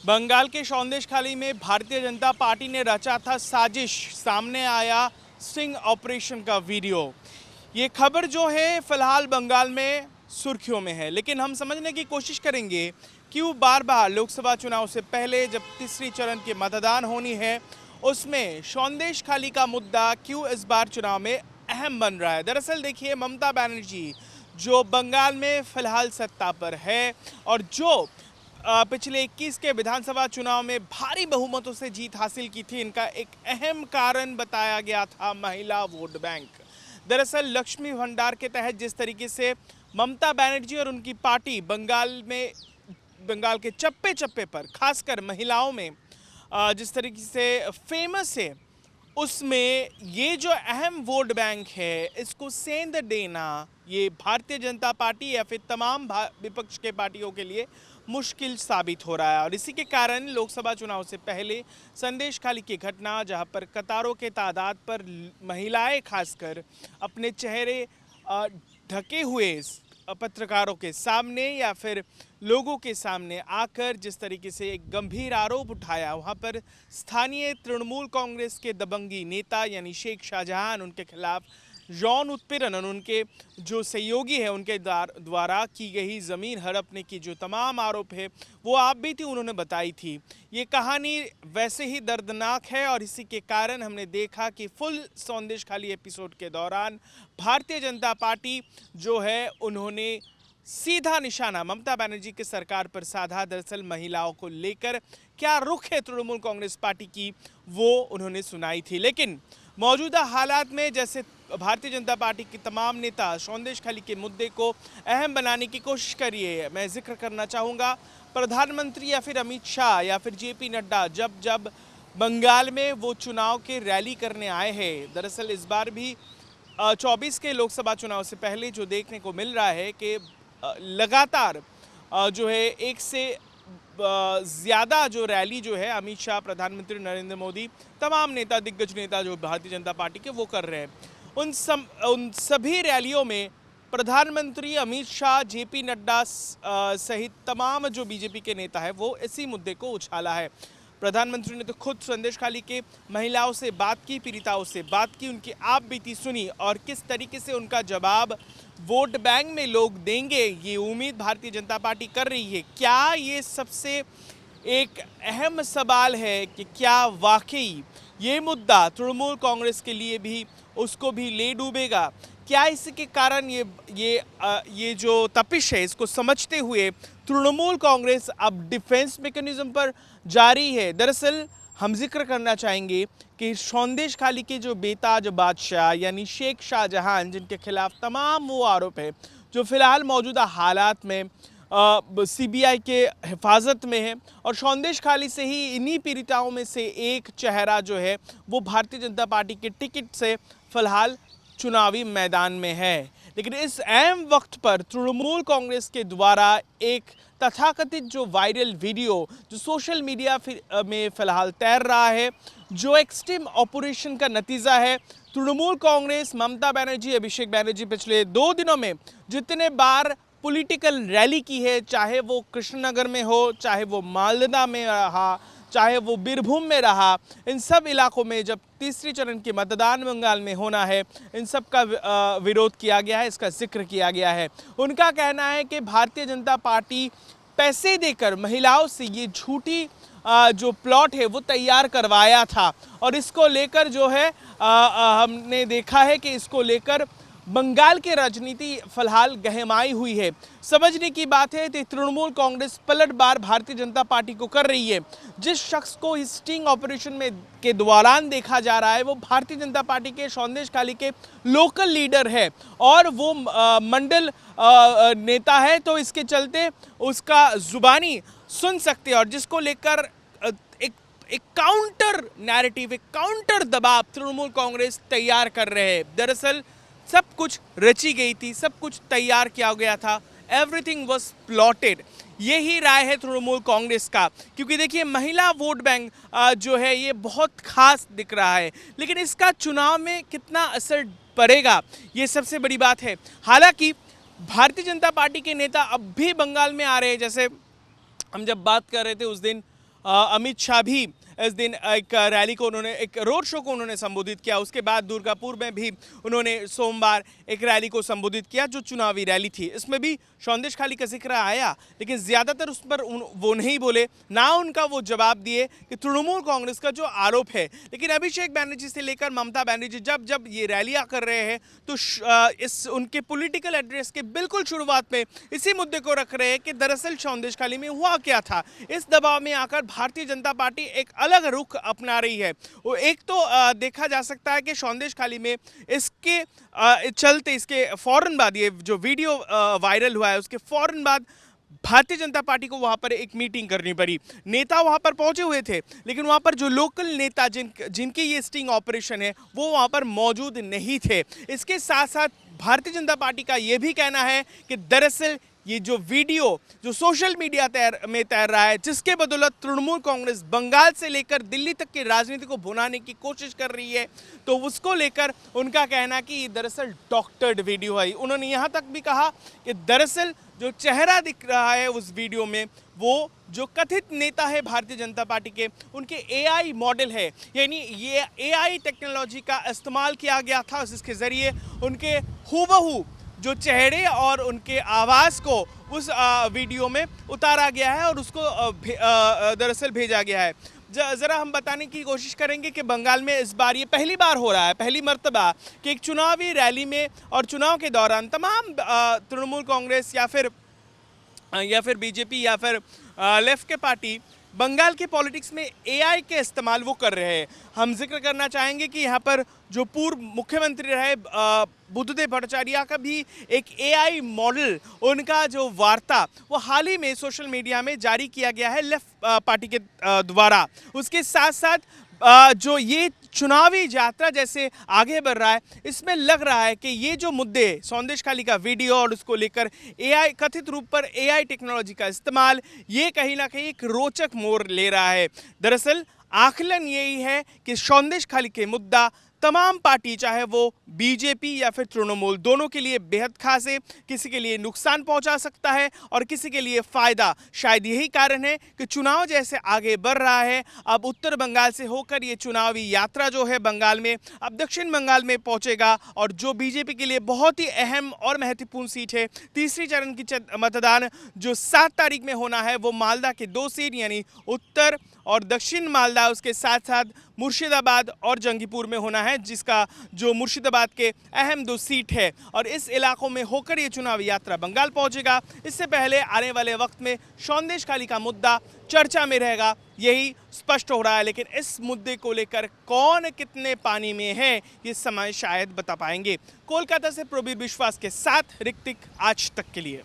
बंगाल के सौंदेशखाली में भारतीय जनता पार्टी ने रचा था साजिश। सामने आया स्टिंग ऑपरेशन का वीडियो। ये खबर जो है फिलहाल बंगाल में सुर्खियों में है, लेकिन हम समझने की कोशिश करेंगे क्यों बार बार लोकसभा चुनाव से पहले जब तीसरी चरण की मतदान होनी है उसमें सौंदेशखाली का मुद्दा क्यों इस बार चुनाव में अहम बन रहा है। दरअसल देखिए, ममता बनर्जी जो बंगाल में फिलहाल सत्ता पर है और जो पिछले 21 के विधानसभा चुनाव में भारी बहुमतों से जीत हासिल की थी, इनका एक अहम कारण बताया गया था महिला वोट बैंक। दरअसल लक्ष्मी भंडार के तहत जिस तरीके से ममता बनर्जी और उनकी पार्टी बंगाल के चप्पे चप्पे पर खासकर महिलाओं में जिस तरीके से फेमस है, उसमें ये जो अहम वोट बैंक है इसको सेंध देना ये भारतीय जनता पार्टी या फिर तमाम विपक्ष के पार्टियों के लिए मुश्किल साबित हो रहा है। और इसी के कारण लोकसभा चुनाव से पहले संदेशखाली की घटना, जहां पर कतारों के तादाद पर महिलाएं खासकर अपने चेहरे ढके हुए पत्रकारों के सामने या फिर लोगों के सामने आकर जिस तरीके से एक गंभीर आरोप उठाया, वहां पर स्थानीय तृणमूल कांग्रेस के दबंगी नेता यानी शेख शाहजहां, उनके खिलाफ यौन उत्पीड़न और उनके जो सहयोगी है उनके द्वारा की गई ज़मीन हड़पने की जो तमाम आरोप है वो आप भी थी उन्होंने बताई थी। ये कहानी वैसे ही दर्दनाक है और इसी के कारण हमने देखा कि फुल सौंदेशखाली एपिसोड के दौरान भारतीय जनता पार्टी जो है उन्होंने सीधा निशाना ममता बनर्जी की सरकार पर साधा। दरअसल महिलाओं को लेकर क्या रुख है तृणमूल कांग्रेस पार्टी की, वो उन्होंने सुनाई थी। लेकिन मौजूदा हालात में जैसे भारतीय जनता पार्टी के तमाम नेता सौंदेशखाली के मुद्दे को अहम बनाने की कोशिश कर रही है। मैं जिक्र करना चाहूँगा प्रधानमंत्री या फिर अमित शाह या फिर जेपी नड्डा जब बंगाल में वो चुनाव के रैली करने आए हैं। दरअसल इस बार भी 24 के लोकसभा चुनाव से पहले जो देखने को मिल रहा है कि लगातार जो है एक से ज़्यादा जो रैली जो है अमित शाह, प्रधानमंत्री नरेंद्र मोदी, तमाम नेता, दिग्गज नेता जो भारतीय जनता पार्टी के वो कर रहे हैं। उन सभी रैलियों में प्रधानमंत्री अमित शाह, जेपी नड्डा सहित तमाम जो बीजेपी के नेता है वो इसी मुद्दे को उछाला है। प्रधानमंत्री ने तो खुद संदेशखाली के महिलाओं से बात की, पीड़िताओं से बात की, उनकी आप बीती सुनी और किस तरीके से उनका जवाब वोट बैंक में लोग देंगे ये उम्मीद भारतीय जनता पार्टी कर रही है। क्या ये सबसे एक अहम सवाल है कि क्या वाकई ये मुद्दा तृणमूल कांग्रेस के लिए भी उसको भी ले डूबेगा? क्या इसके कारण ये जो तपिश है इसको समझते हुए तृणमूल कांग्रेस अब डिफेंस मैकेनिज्म पर जारी है? दरअसल हम जिक्र करना चाहेंगे कि सौंदेशखाली के जो बेताज बादशाह यानी शेख शाहजहां, जिनके खिलाफ तमाम वो आरोप है, जो फिलहाल मौजूदा हालात में सीबीआई के हिफाजत में है और सौंदेशखाली से ही इन्हीं पीड़िताओं में से एक चेहरा जो है वो भारतीय जनता पार्टी के टिकट से फिलहाल चुनावी मैदान में है। लेकिन इस अहम वक्त पर तृणमूल कांग्रेस के द्वारा एक तथाकथित जो वायरल वीडियो जो सोशल मीडिया में फिलहाल तैर रहा है, जो एक स्टिंग ऑपरेशन का नतीजा है। तृणमूल कांग्रेस, ममता बनर्जी, अभिषेक बनर्जी पिछले 2 दिनों में जितने बार पॉलिटिकल रैली की है, चाहे वो कृष्णनगर में हो, चाहे वो मालदा में रहा, चाहे वो बीरभूम में रहा, इन सब इलाकों में जब तीसरी चरण की मतदान बंगाल में होना है, इन सब का विरोध किया गया है, इसका जिक्र किया गया है। उनका कहना है कि भारतीय जनता पार्टी पैसे देकर महिलाओं से ये झूठी जो प्लॉट है वो तैयार करवाया था और इसको लेकर जो है हमने देखा है कि इसको लेकर बंगाल की राजनीति फिलहाल गहमाई हुई है। समझने की बात है कि तृणमूल कांग्रेस पलटवार भारतीय जनता पार्टी को कर रही है। जिस शख्स को इस स्टिंग ऑपरेशन में के दौरान देखा जा रहा है वो भारतीय जनता पार्टी के सौंदेशखाली के लोकल लीडर है और वो मंडल नेता है, तो इसके चलते उसका जुबानी सुन सकते हैं और जिसको लेकर एक काउंटर नैरेटिव, एक काउंटर दबाव तृणमूल कांग्रेस तैयार कर रहे हैं। दरअसल सब कुछ रची गई थी, सब कुछ तैयार किया गया था, एवरीथिंग वाज प्लॉटेड। यही राय है तृणमूल कांग्रेस का, क्योंकि देखिए महिला वोट बैंक जो है ये बहुत खास दिख रहा है, लेकिन इसका चुनाव में कितना असर पड़ेगा ये सबसे बड़ी बात है। हालांकि भारतीय जनता पार्टी के नेता अब भी बंगाल में आ रहे हैं। जैसे हम जब बात कर रहे थे उस दिन अमित शाह भी इस दिन एक रैली को उन्होंने एक रोड शो को उन्होंने संबोधित किया। उसके बाद दुर्गापुर में भी उन्होंने सोमवार एक रैली को संबोधित किया जो चुनावी रैली थी। इसमें भी सौंदेशखाली का जिक्र आया, लेकिन ज़्यादातर उस पर वो नहीं बोले, ना उनका वो जवाब दिए कि तृणमूल कांग्रेस का जो आरोप है। लेकिन अभिषेक बैनर्जी से लेकर ममता बनर्जी जब जब ये रैलियां कर रहे हैं तो इस उनके पॉलिटिकल एड्रेस के बिल्कुल शुरुआत में इसी मुद्दे को रख रहे हैं कि दरअसल सौंदेशखाली में हुआ क्या था। इस दबाव में आकर भारतीय जनता पार्टी एक अलग रुख अपना रही है। वो एक तो देखा जा सकता है कि सौंदेशखाली में इसके चलते इसके फौरन बाद ये जो वीडियो वायरल हुआ है उसके फौरन बाद भारतीय जनता पार्टी को वहां पर एक मीटिंग करनी पड़ी। नेता वहां पर पहुंचे हुए थे, लेकिन वहां पर जो लोकल नेता जिनके ये स्टिंग ऑपरेशन है वो वहां पर मौजूद नहीं थे। इसके साथ साथ भारतीय जनता पार्टी का ये भी कहना है कि दरअसल ये जो वीडियो जो सोशल मीडिया में तैर रहा है, जिसके बदौलत तृणमूल कांग्रेस बंगाल से लेकर दिल्ली तक की राजनीति को भुनाने की कोशिश कर रही है, तो उसको लेकर उनका कहना कि ये दरअसल डॉक्टर्ड वीडियो है। उन्होंने यहाँ तक भी कहा कि दरअसल जो चेहरा दिख रहा है उस वीडियो में वो जो कथित नेता है भारतीय जनता पार्टी के, उनके एआई मॉडल है, यानी ये एआई टेक्नोलॉजी का इस्तेमाल किया गया था जिसके ज़रिए उनके हूबहू जो चेहरे और उनके आवाज़ को उस वीडियो में उतारा गया है और उसको दरअसल भेजा गया है। ज़रा हम बताने की कोशिश करेंगे कि बंगाल में इस बार ये पहली बार हो रहा है, पहली मर्तबा कि एक चुनावी रैली में और चुनाव के दौरान तमाम तृणमूल कांग्रेस या फिर बीजेपी या फिर लेफ्ट के पार्टी बंगाल के पॉलिटिक्स में एआई के इस्तेमाल वो कर रहे हैं। हम जिक्र करना चाहेंगे कि यहाँ पर जो पूर्व मुख्यमंत्री रहे बुद्धदेव भट्टाचार्य का भी एक एआई मॉडल, उनका जो वार्ता वो हाल ही में सोशल मीडिया में जारी किया गया है लेफ्ट पार्टी के द्वारा। उसके साथ साथ जो ये चुनावी यात्रा जैसे आगे बढ़ रहा है, इसमें लग रहा है कि ये जो मुद्दे सौंदेशखाली का वीडियो और उसको लेकर एआई कथित रूप पर एआई टेक्नोलॉजी का इस्तेमाल, ये कहीं ना कहीं एक रोचक मोड़ ले रहा है। दरअसल आकलन यही है कि सौंदेशखाली के मुद्दा तमाम पार्टी, चाहे वो बीजेपी या फिर तृणमूल, दोनों के लिए बेहद खास है। किसी के लिए नुकसान पहुंचा सकता है और किसी के लिए फायदा। शायद यही कारण है कि चुनाव जैसे आगे बढ़ रहा है, अब उत्तर बंगाल से होकर ये चुनावी यात्रा जो है बंगाल में अब दक्षिण बंगाल में पहुंचेगा और जो बीजेपी के लिए बहुत ही अहम और महत्वपूर्ण सीट है, तीसरी चरण की मतदान जो 7 तारीख में होना है, वो मालदा के 2 सीट यानी उत्तर और दक्षिण मालदा, उसके साथ साथ मुर्शिदाबाद और जंगीपुर में होना है, जिसका जो मुर्शिदाबाद के अहम 2 सीट है और इस इलाकों में होकर ये चुनावी यात्रा बंगाल पहुंचेगा। इससे पहले आने वाले वक्त में सौंदेशखाली का मुद्दा चर्चा में रहेगा, यही स्पष्ट हो रहा है। लेकिन इस मुद्दे को लेकर कौन कितने पानी में है ये समय शायद बता पाएंगे। कोलकाता से प्रबीर विश्वास के साथ ऋतिक, आज तक के लिए।